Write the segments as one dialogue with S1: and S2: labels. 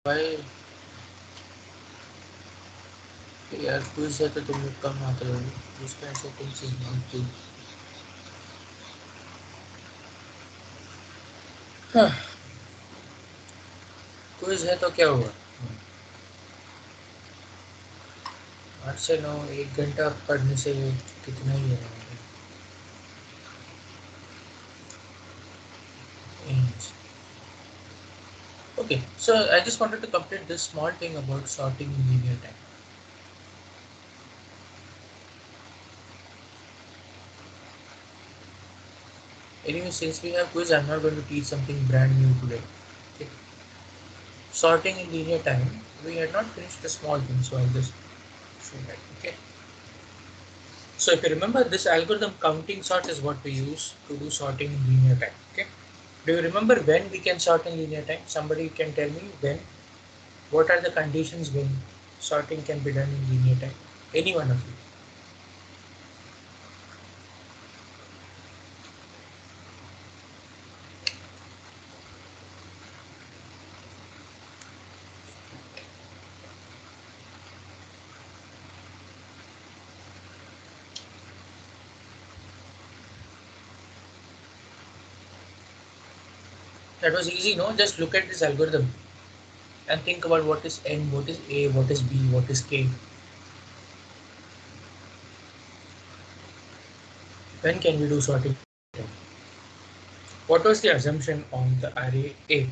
S1: भाई यार क्विज है तो तुम लोग कम आते हो, उसका ऐसा कोई चीज नहीं। हाँ, क्विज है तो क्या हुआ? 8 से 9 1 घंटा पढ़ने से कितना ही है? Okay, so I just wanted to complete this small thing about sorting in linear time. Anyway, since we have quiz, I'm not going to teach something brand new today. Okay. Sorting in linear time, we had not finished the small thing, so I'll just show that. Okay. So if you remember, this algorithm counting sort is what we use to do sorting in linear time. Okay. Do you remember when we can sort in linear time? Somebody can tell me when. What are the conditions when sorting can be done in linear time? Any one of you. That was easy, no? Just look at this algorithm and think about what is n, what is a, what is b, what is k. When can we do sorting? What was the assumption on the array A?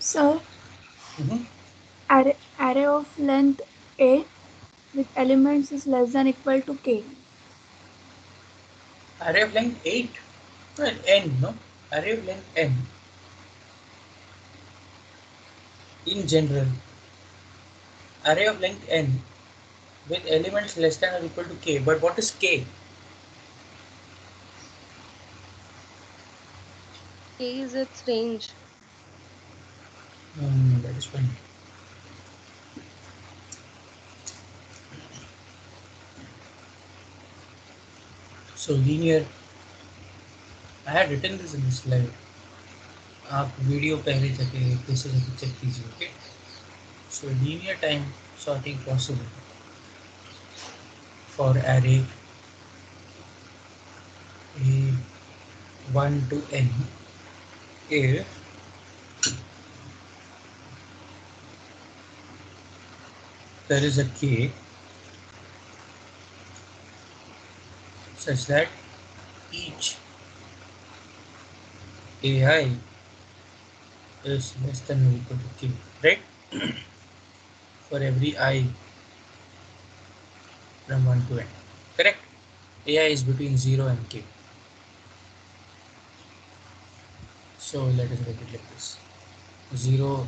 S2: So,
S1: Mm-hmm.
S2: array of length A with elements is less than equal to K.
S1: Array of length 8? Well, n, no? Array of length n in general. Array of length n with elements less than or equal to k. But what is k?
S3: K is its range.
S1: That is fine. So linear. I had written this in the slide. आप video पहले जाके फिर से जाके check कीजिए. Okay. So linear time sorting possible for array a 1 to n if there is a k such that each ai is less than or equal to k, right? For every I from 1 to n, correct? ai is between 0 and k. So let us write it like this: 0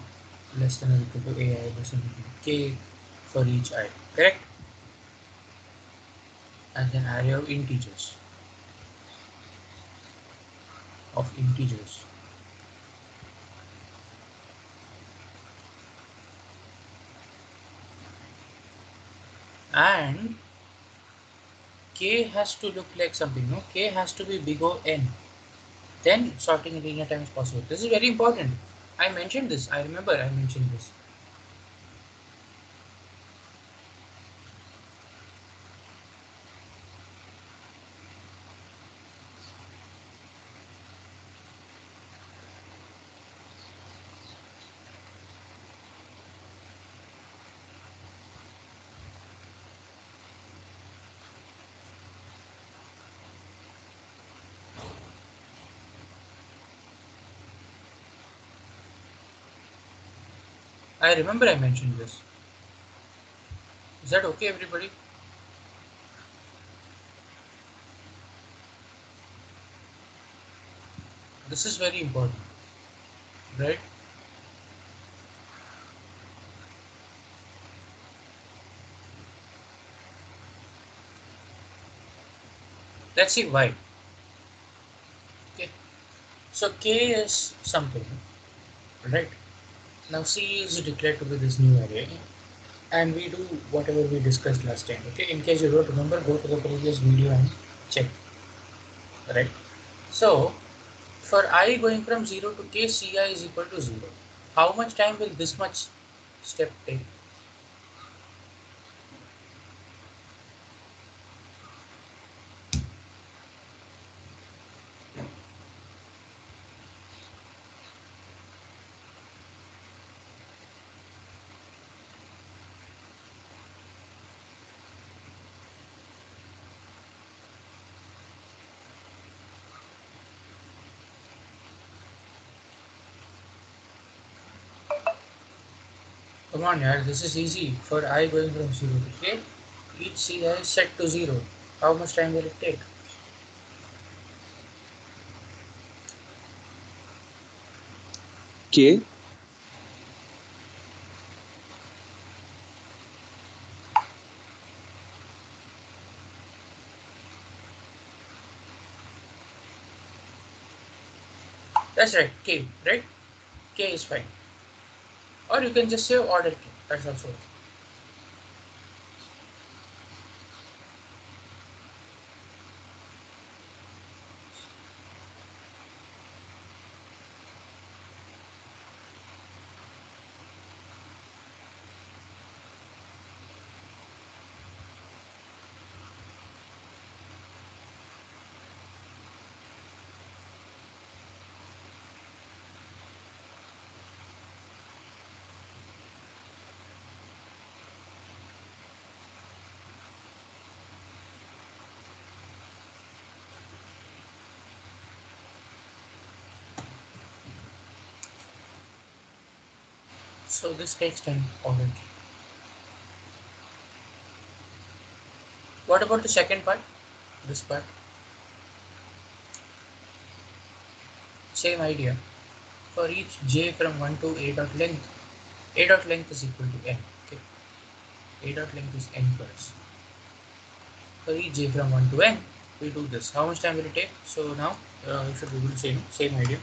S1: less than or equal to ai less than or equal to k for each I, correct? And then array of integers. And k has to look like something, no? K has to be big O n. Then sorting in linear time is possible. This is very important. I mentioned this. I remember I mentioned this. I remember I mentioned this. Is that okay, everybody? This is very important, right? Let's see why. So K is something, right? Now C is declared to be this new array, and we do whatever we discussed last time. Okay, in case you don't remember, go to the previous video and check. Right. So for I going from 0 to K, Ci is equal to 0. How much time will this much step take? Come on, yaar, this is easy. For I going from 0 to K, each Ci is set to 0. How much time will it take?
S4: K.
S1: That's right, K, right? K is fine. Or you can just say order K. That's also okay. So this takes time, order K. What about the second part? This part? Same idea. For each j from 1 to a dot length is equal to n. Okay, a dot length is n for us. For each j from 1 to n, we do this. How much time will it take? So now you should be able to same idea.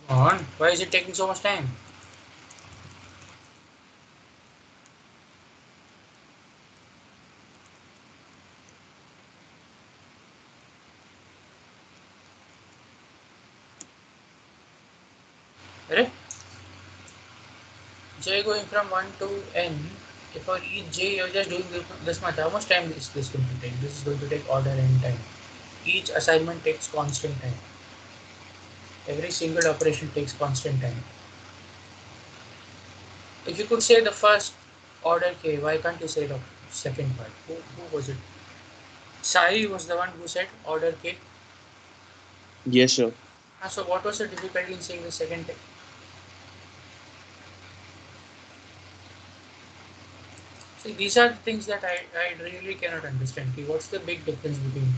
S1: Come on, why is it taking so much time? Right? J going from 1 to n. If for each j you're just doing this much, how much time is this going to take? This is going to take order n time. Each assignment takes constant time. Every single operation takes constant time. If you could say the first order K, why can't you say the second part? Who was it? Sai was the one who said order K.
S4: Yes, sir.
S1: So what was the difficulty in saying the second K? See, these are the things that I really cannot understand. Okay, what's the big difference between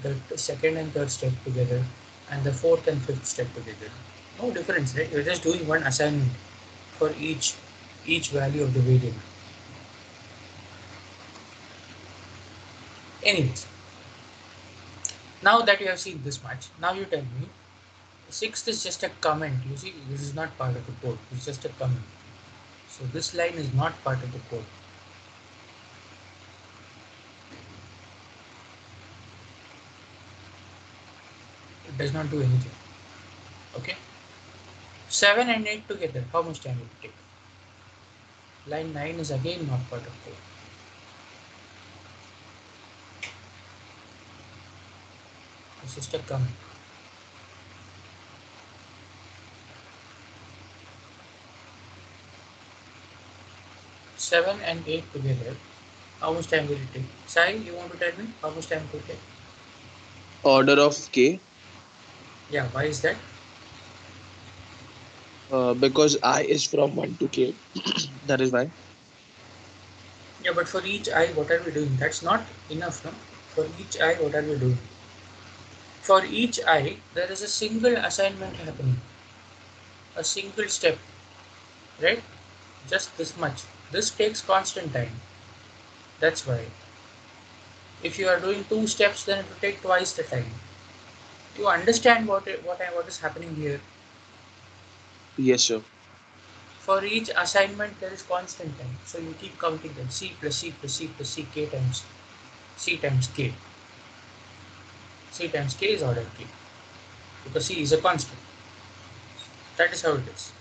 S1: the second and third step together and the fourth and fifth step together? No difference, right? You're just doing one assignment for each value of the variable. Anyways, now that you have seen this much, now you tell me sixth is just a comment. You see, this is not part of the code. It's just a comment. So this line is not part of the code. It does not do anything. Okay. 7 and 8 together, how much time will it take? Line 9 is again not part of code. It's just a comment. 7 and 8 together, how much time will it take? Sai, you want to tell me how much time it will take?
S4: Order of K,
S1: Yeah, why is that?
S4: because I is from 1 to K. That is why.
S1: Yeah, but for each I, what are we doing? That's not enough, no? For each I, what are we doing? For each I, there is a single assignment happening, a single step, right? Just this much. This takes constant time. That's why. If you are doing 2 steps, then it will take twice the time. You understand what is happening here?
S4: Yes, sir.
S1: For each assignment, there is constant time. So you keep counting them. C plus C plus C plus C, K times C times K. C times K is order K. Because C is a constant. That is how it is.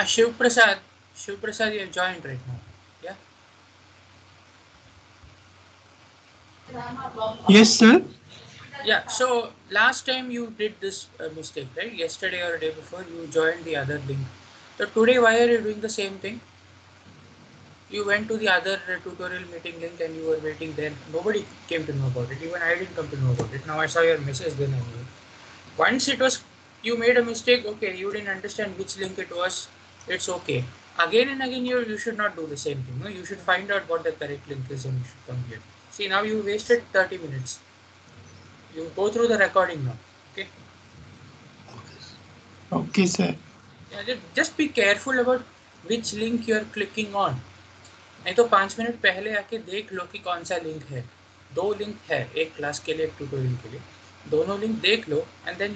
S1: Shiv Prasad. Shiv Prasad, you have joined right now. Yeah?
S5: Yes, sir.
S1: Yeah, so last time you did this mistake, right? Yesterday or day before, you joined the other link. So today, why are you doing the same thing? You went to the other tutorial meeting link and you were waiting there. Nobody came to know about it. Even I didn't come to know about it. Now I saw your message, then I knew. Once it was, you made a mistake, okay, you didn't understand which link it was, it's okay. Again and again, you should not do the same thing. No? You should find out what the correct link is and you should come here. See, now you wasted 30 minutes. You go through the recording now. Okay?
S5: Okay, sir.
S1: Yeah, just be careful about which link you are clicking on. नहीं तो 5 minute पहले आके देख लो कि कौन सा link है. 2 link है एक क्लास के लिए, एक ट्यूटोरियल के लिए. दोनों लिंक देख लो and then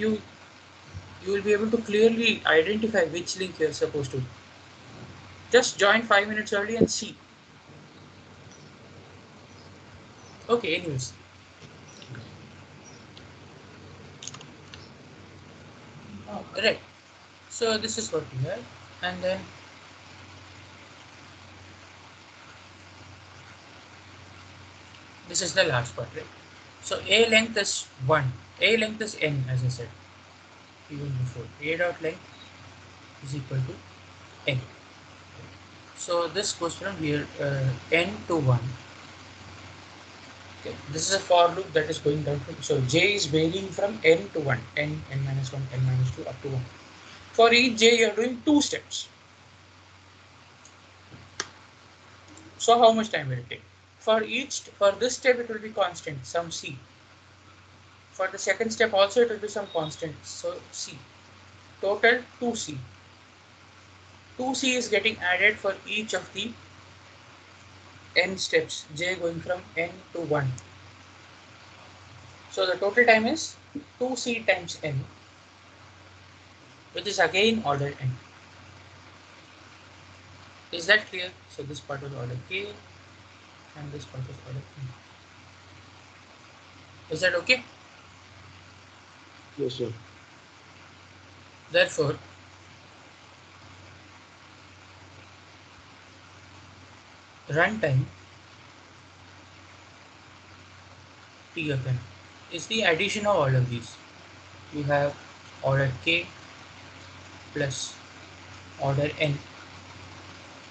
S1: you will be able to clearly identify which link you are supposed to. Just join 5 minutes early and see. Okay, anyways. Right. So this is what we have, and then this is the last part, right? So A length is 1. A length is n, as I said even before. A dot length is equal to n. So this goes from here n to 1. Okay. This is a for loop that is going down from, so j is varying from n to 1, n minus 1, n minus 2 up to 1. For each j you are doing 2 steps. So how much time will it take? For this step it will be constant, some c. For the second step also it will be some constant, so c. Total 2c. 2c is getting added for each of the n steps, j going from n to 1. So the total time is 2c times n, which is again order n. Is that clear? So this part was order k and this part was order n. Is that okay?
S4: Yes, sir.
S1: Therefore, runtime T of n is the addition of all of these. You have order k plus order n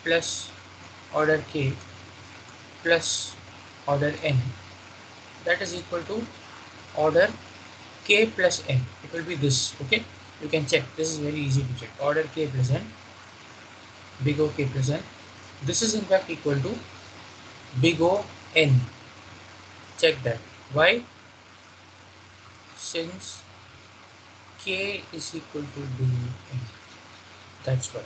S1: plus order k plus order n, that is equal to order k plus n. It will be this. Okay, you can check. This is very easy to check. Order k plus n, big O k plus n. This is in fact equal to big O n. Check that. Why? Since k is equal to big O n. That's why.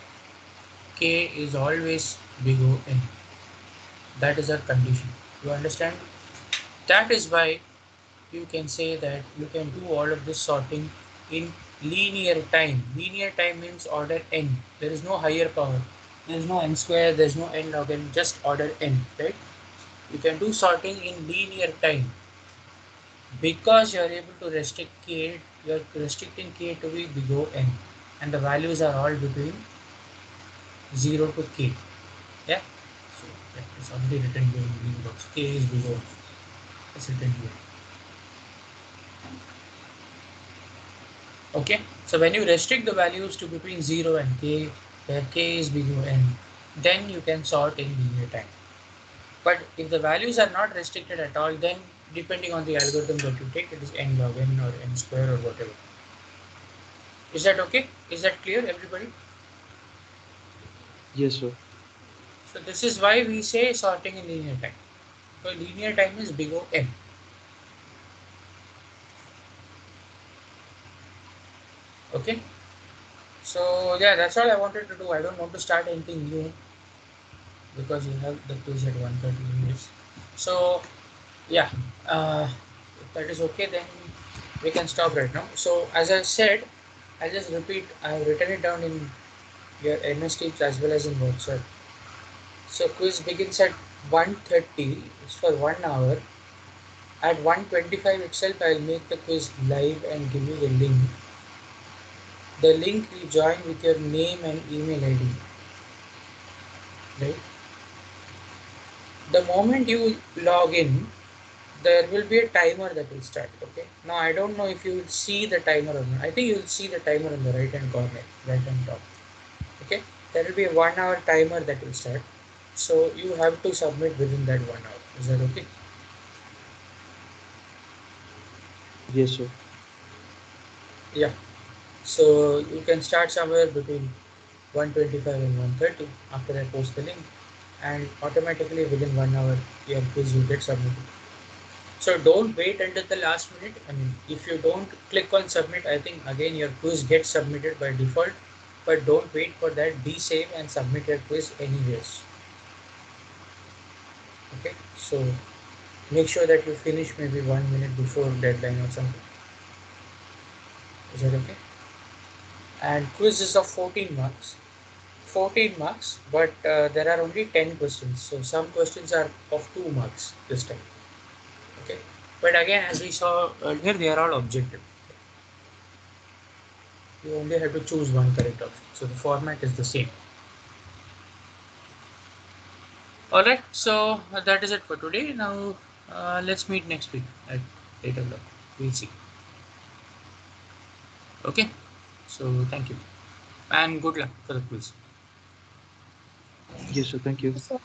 S1: K is always big O n. That is our condition. You understand? That is why you can say that you can do all of this sorting in linear time. Linear time means order n. There is no higher power. There is no n square, there is no n log n, just order n, right? You can do sorting in linear time because you are able to restrict k, you are restricting k to be big O n, and the values are all between 0 to k. Yeah? So that is already written here in green box. K is big O. It's written here. Okay, so when you restrict the values to between 0 and k, where k is bigger n, then you can sort in linear time. But if the values are not restricted at all, then depending on the algorithm that you take, it is n log n or n square or whatever. Is that okay? Is that clear, everybody?
S4: Yes, sir.
S1: So this is why we say sorting in linear time. So linear time is big O n. Okay. So yeah, that's all I wanted to do. I don't want to start anything new because you have the quiz at 1:30 minutes. So yeah, if that is okay, then we can stop right now. So as I said, I'll just repeat. I've written it down in your MS Teams as well as in WhatsApp. So quiz begins at 1:30. It's for 1 hour. At 1:25 itself, I'll make the quiz live and give you the link. The link you join with your name and email ID. Right? The moment you log in, there will be a timer that will start. Okay. Now I don't know if you will see the timer or not. I think you will see the timer in the right hand corner, right hand top. Okay. There will be a 1 hour timer that will start. So you have to submit within that 1 hour. Is that okay?
S4: Yes, sir.
S1: Yeah. So you can start somewhere between 1:25 and 1:30 after I post the link, and automatically within 1 hour your quiz will get submitted. So don't wait until the last minute. I mean, if you don't click on submit, I think again your quiz gets submitted by default. But don't wait for that. Be safe and submit your quiz anyways. Okay. So make sure that you finish maybe 1 minute before deadline or something. Is that okay? And quiz is of 14 marks. 14 marks, but there are only 10 questions. So some questions are of 2 marks this time. Okay. But again, as we saw earlier, they are all objective. You only have to choose one correct option. So the format is the same. Alright, so that is it for today. Now let's meet next week at 8 o'clock. We'll see. Okay, so thank you and good luck for the quiz.
S4: Yes, sir. Thank you.
S2: So